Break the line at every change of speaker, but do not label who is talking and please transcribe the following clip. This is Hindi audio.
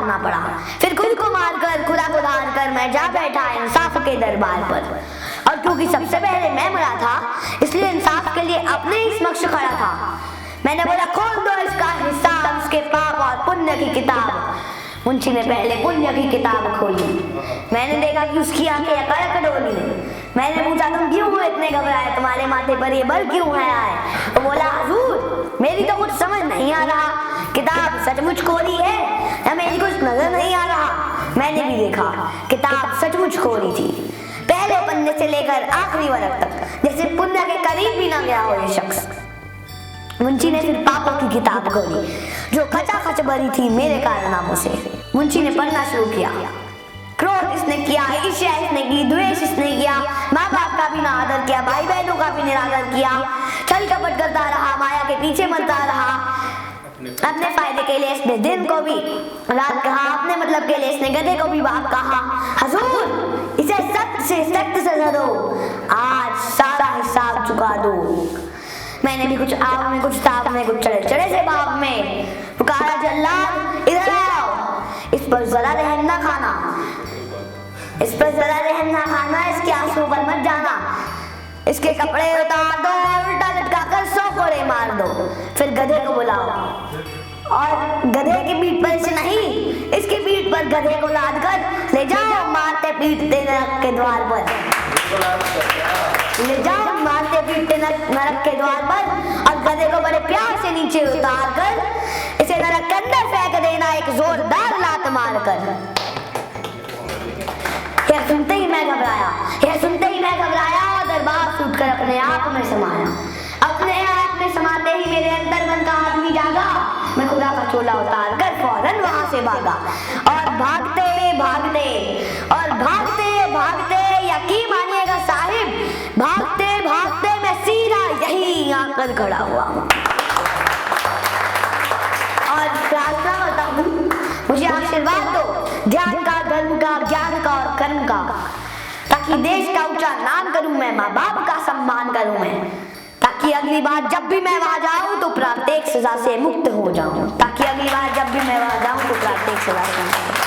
मारना पड़ा। फिर खुद को मारकर खुदा को धार कर मैं जा बैठा इंसाफ के दरबार पर। और क्योंकि सबसे पहले मैं मरा था, इसलिए इंसाफ के लिए अपने ही समक्ष खड़ा था। मैंने बोला खोल दो इसका हिसाब, इसके पाप और पुण्य की किताब। मुंशी ने पहले पुण्य की किताब खोली। मैंने देखा कि उसकी आंखें अकड़क डोली। मैंने पूछा तुम क्यों हो इतने घबराए, तुम्हारे माथे पर ये बल क्यों है आए? तो बोला हुजूर मेरी तो कुछ समझ नहीं आ रहा, किताब सचमुच कोरी है या मेरी कुछ नजर नहीं आ रहा। मैंने भी देखा किताब सचमुच कोरी थी, पहले पन्ने से लेकर आखिरी वर्ग तक, जैसे पुण्य के करीब भी ना गया हो ये शख्स। मुंशी ने फिर पापों की किताब खोली जो खचाखच भरी थी मेरे कारनामों से। मुंशी ने पढ़ना शुरू किया। क्रोध इसने किया, ईर्ष्या इसने की, द्वेष इसने किया, माँ बाप का भी ना आदर किया, भाई बहनों का भी निरादर किया, छल कपट करता रहा, माया के पीछे मरता रहा। अपने फायदे के लिए इसने दिन को भी रात कहा, अपने मतलब के लिए इसने गधे को भी बाप कहा। हुजूर इसे सख्त से सख्त सजा दो, आज सारा हिसाब चुका दो। मैंने भी कुछ आग में कुछ ताप में कुछ चढ़े चढ़े से बाप में पुकारा, जल्लाद इधर आओ, इस पर जरा रहम ना खाना, इस पर जरा रहम ना खाना, इसके आंसू पर मत जाना, इसके कपड़े उतार दो और उल्टा लटका कर 100 कोड़े मार दो। फिर गधे को बुलाओ और गधे की पीठ पर इसे नहीं, इसकी पीठ पर गधे को लाद कर ले जाओ मारते पीटते नरक के द्वार पर, ले जाओ मारते पीटते नरक के द्वार पर। और गधे को बड़े प्यार से नीचे उतार कर इसे नरक के अंदर फेंक देना, एक जोरदार लात मार कर। यह सुनते ही मैं घबराया, यह सुनते ही मैं घबराया और दरबार छूटकर अपने आप में समाया। अपने आप में समाते ही मेरे अंदर मन का आदमी जागा। मैं खुदा का चोला उतार कर फौरन वहां से भागा और भागते भागते और भागते भागते, यकीन मानिएगा साहिब, भागते भागते मैं सीधा यही आकर खड़ा हुआ हूँ और प्रार्थना करता हूँ मुझे आशीर्वाद दो ध्यान का, धर्म का, ज्ञान का और कर्म का, ताकि देश का ऊंचा नाम करूं मैं, माँ बाप का सम्मान करूं मैं, ताकि अगली बार जब भी मैं वहां जाऊं तो प्रत्येक सजा से मुक्त हो जाऊं, ताकि अगली बार जब भी मैं वहां जाऊं तो प्रत्येक सजा से मुक्त हो जाऊं।